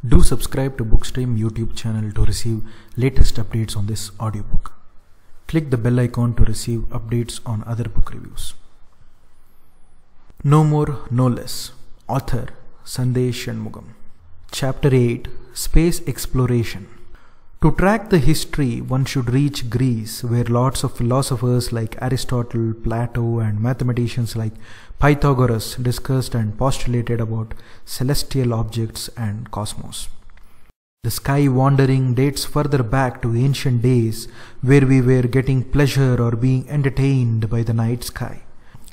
Do subscribe to Bookstream YouTube channel to receive latest updates on this audiobook. Click the bell icon to receive updates on other book reviews. No More, No Less. Author Sandesh Shanmugam. Chapter 8. Space Exploration. To track the history, one should reach Greece, where lots of philosophers like Aristotle, Plato, and mathematicians like Pythagoras discussed and postulated about celestial objects and cosmos. The sky wandering dates further back to ancient days, where we were getting pleasure or being entertained by the night sky,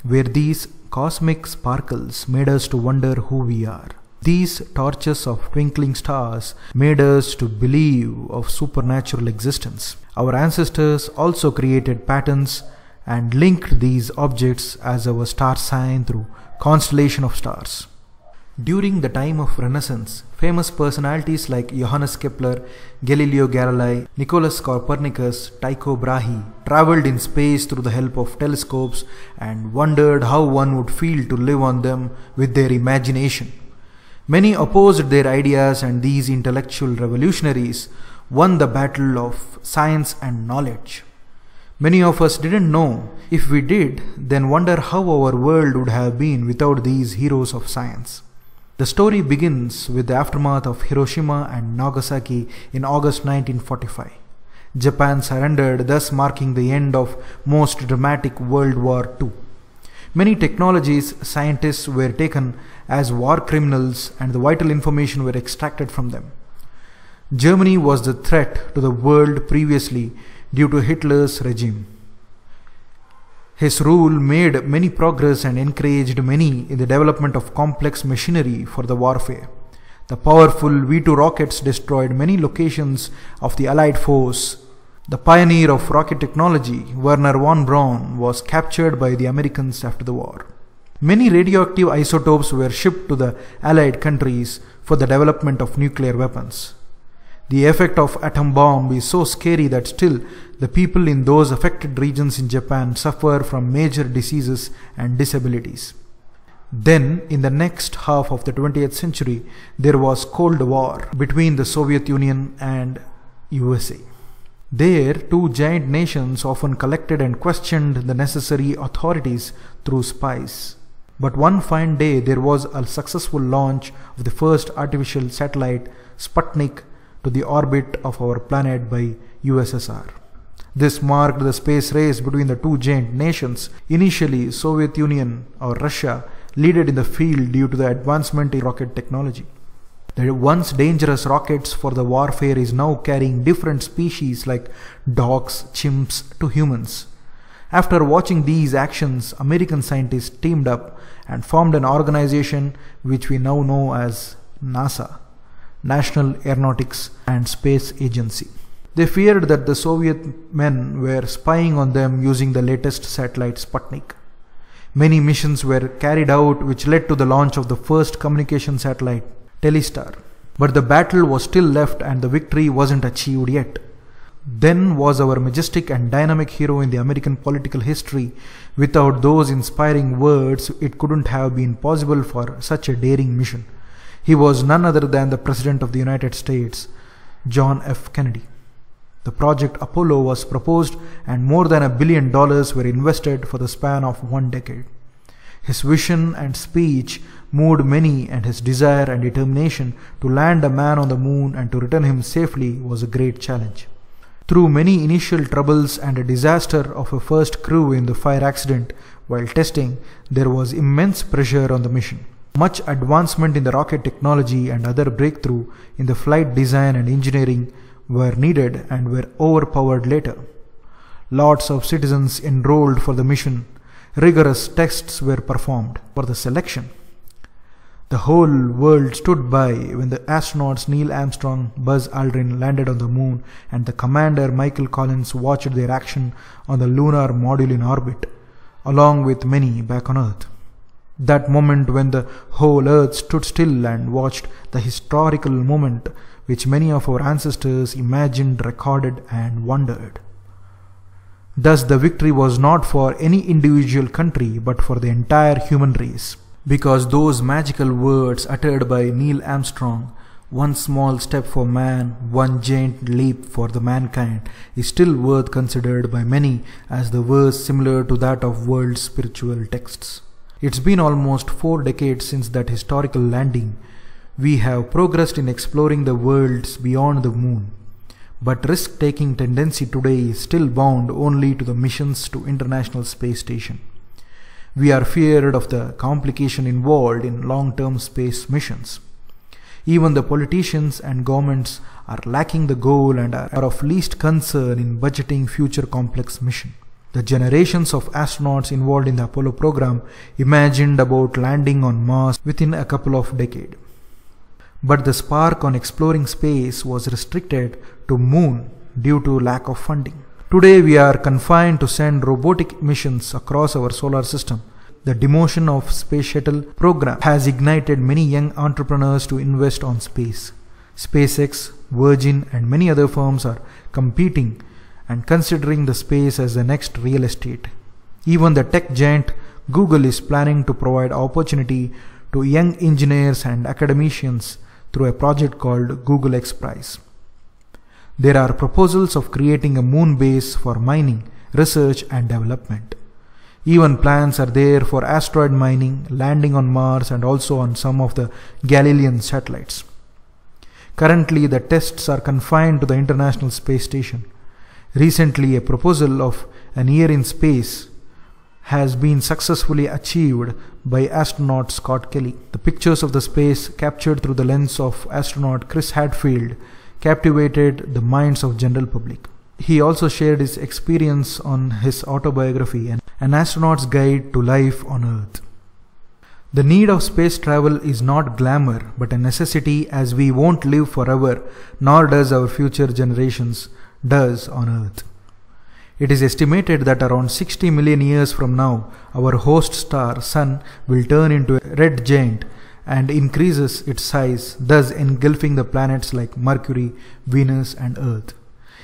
where these cosmic sparkles made us to wonder who we are. These torches of twinkling stars made us to believe of supernatural existence. Our ancestors also created patterns and linked these objects as our star sign through constellation of stars. During the time of Renaissance, famous personalities like Johannes Kepler, Galileo Galilei, Nicholas Copernicus, Tycho Brahe traveled in space through the help of telescopes and wondered how one would feel to live on them with their imagination. Many opposed their ideas, and these intellectual revolutionaries won the battle of science and knowledge. Many of us didn't know. If we did, then wonder how our world would have been without these heroes of science. The story begins with the aftermath of Hiroshima and Nagasaki in August 1945. Japan surrendered, thus marking the end of most dramatic World War II. Many technologies, scientists were taken as war criminals, and the vital information were extracted from them. Germany was the threat to the world previously due to Hitler's regime. His rule made many progress and encouraged many in the development of complex machinery for the warfare. The powerful V-2 rockets destroyed many locations of the Allied force. The pioneer of rocket technology, Wernher von Braun, was captured by the Americans after the war. Many radioactive isotopes were shipped to the Allied countries for the development of nuclear weapons. The effect of atom bomb is so scary that still the people in those affected regions in Japan suffer from major diseases and disabilities. Then, in the next half of the 20th century, there was Cold War between the Soviet Union and USA. There, two giant nations often collected and questioned the necessary authorities through spies. But one fine day, there was a successful launch of the first artificial satellite, Sputnik, to the orbit of our planet by USSR. This marked the space race between the two giant nations. Initially, Soviet Union or Russia led in the field due to the advancement in rocket technology. The once dangerous rockets for the warfare is now carrying different species like dogs, chimps to humans. After watching these actions, American scientists teamed up and formed an organization which we now know as NASA, National Aeronautics and Space Agency. They feared that the Soviet men were spying on them using the latest satellite Sputnik. Many missions were carried out which led to the launch of the first communication satellite, Telestar. But the battle was still left and the victory wasn't achieved yet. Then was our majestic and dynamic hero in the American political history. Without those inspiring words, it couldn't have been possible for such a daring mission. He was none other than the President of the United States, John F. Kennedy. The Project Apollo was proposed and more than $1 billion were invested for the span of 1 decade. His vision and speech moved many, and his desire and determination to land a man on the moon and to return him safely was a great challenge. Through many initial troubles and a disaster of a first crew in the fire accident while testing, there was immense pressure on the mission. Much advancement in the rocket technology and other breakthrough in the flight design and engineering were needed and were overpowered later. Lots of citizens enrolled for the mission. Rigorous tests were performed for the selection. The whole world stood by when the astronauts Neil Armstrong, Buzz Aldrin landed on the moon, and the commander Michael Collins watched their action on the lunar module in orbit, along with many back on Earth. That moment when the whole Earth stood still and watched the historical moment which many of our ancestors imagined, recorded, and wondered. Thus the victory was not for any individual country but for the entire human race. Because those magical words uttered by Neil Armstrong One small step for man, one giant leap for the mankind is still worth considered by many as the verse similar to that of world spiritual texts. It's been almost 4 decades since that historical landing. We have progressed in exploring the worlds beyond the moon, but risk-taking tendency today is still bound only to the missions to International Space Station. We are feared of the complication involved in long-term space missions. Even the politicians and governments are lacking the goal and are of least concern in budgeting future complex mission. The generations of astronauts involved in the Apollo program imagined about landing on Mars within a couple of decades. But the spark on exploring space was restricted to Moon due to lack of funding. Today we are confined to send robotic missions across our solar system. The demotion of Space Shuttle program has ignited many young entrepreneurs to invest on space. SpaceX, Virgin and many other firms are competing and considering the space as the next real estate. Even the tech giant Google is planning to provide opportunity to young engineers and academicians through a project called Google X Prize. There are proposals of creating a moon base for mining, research and development. Even plans are there for asteroid mining, landing on Mars and also on some of the Galilean satellites. Currently, the tests are confined to the International Space Station. Recently, a proposal of an year in space has been successfully achieved by astronaut Scott Kelly. The pictures of the space captured through the lens of astronaut Chris Hadfield captivated the minds of general public. He also shared his experience on his autobiography, An Astronaut's Guide to Life on Earth. The need of space travel is not glamour but a necessity, as we won't live forever, nor does our future generations does on Earth. It is estimated that around 60 million years from now, our host star Sun will turn into a red giant and increases its size, thus engulfing the planets like Mercury, Venus and Earth.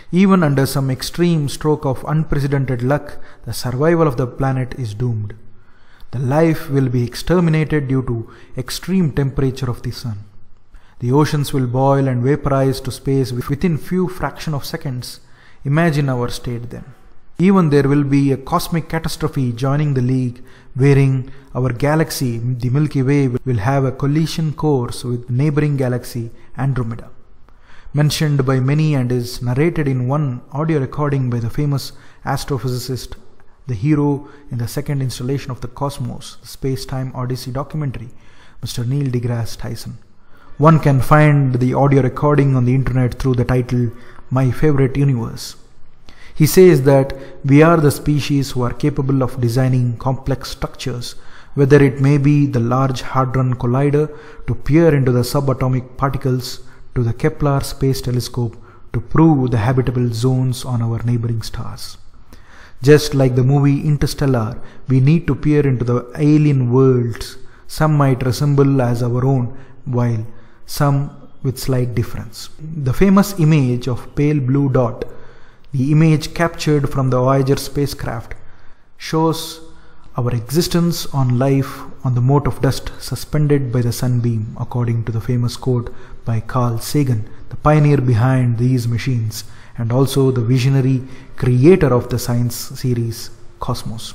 Even under some extreme stroke of unprecedented luck, the survival of the planet is doomed. The life will be exterminated due to extreme temperature of the Sun. The oceans will boil and vaporize to space within few fraction of seconds. Imagine our state then. Even there will be a cosmic catastrophe joining the league, wherein our galaxy, the Milky Way, will have a collision course with neighboring galaxy Andromeda. Mentioned by many and is narrated in one audio recording by the famous astrophysicist, the hero in the second installation of the Cosmos, the Space-Time Odyssey documentary, Mr. Neil deGrasse Tyson. One can find the audio recording on the internet through the title My Favorite Universe. He says that we are the species who are capable of designing complex structures, whether it may be the Large Hadron Collider to peer into the subatomic particles, to the Kepler Space Telescope to prove the habitable zones on our neighboring stars. Just like the movie Interstellar, we need to peer into the alien worlds. Some might resemble as our own, while some with slight difference. The famous image of pale blue dot, the image captured from the Voyager spacecraft, shows our existence on life on the mote of dust suspended by the sunbeam, according to the famous quote by Carl Sagan, the pioneer behind these machines and also the visionary creator of the science series Cosmos.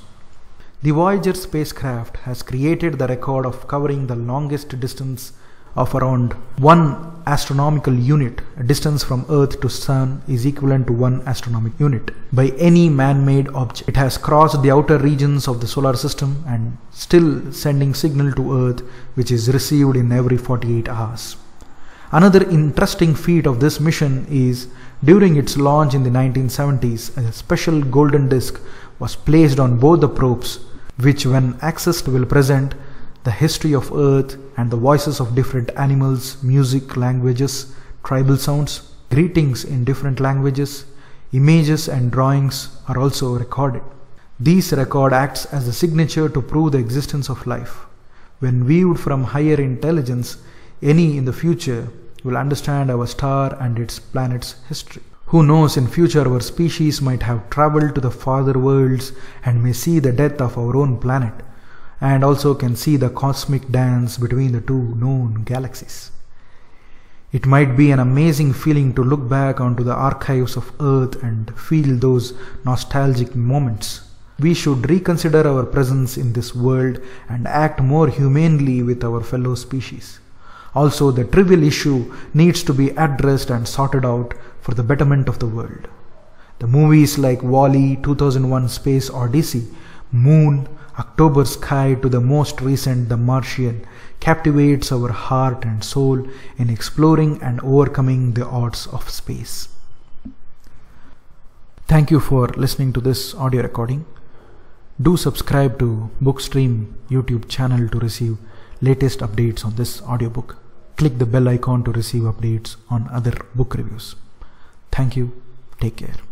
The Voyager spacecraft has created the record of covering the longest distance of around 1 astronomical unit. A distance from Earth to Sun is equivalent to 1 astronomical unit by any man-made object. It has crossed the outer regions of the solar system and still sending signal to Earth, which is received in every 48 hours. Another interesting feat of this mission is during its launch in the 1970s, a special golden disc was placed on both the probes, which when accessed will present the history of Earth and the voices of different animals, music, languages, tribal sounds, greetings in different languages, images and drawings are also recorded. These record acts as the signature to prove the existence of life. When viewed from higher intelligence, any in the future will understand our star and its planet's history. Who knows, in future our species might have traveled to the farther worlds and may see the death of our own planet, and also can see the cosmic dance between the two known galaxies. It might be an amazing feeling to look back onto the archives of Earth and feel those nostalgic moments. We should reconsider our presence in this world and act more humanely with our fellow species. Also, the trivial issue needs to be addressed and sorted out for the betterment of the world. The movies like WALL-E, 2001: Space Odyssey, Moon, October Sky to the most recent The Martian captivates our heart and soul in exploring and overcoming the odds of space. Thank you for listening to this audio recording. Do subscribe to Bookstream YouTube channel to receive latest updates on this audiobook. Click the bell icon to receive updates on other book reviews. Thank you. Take care.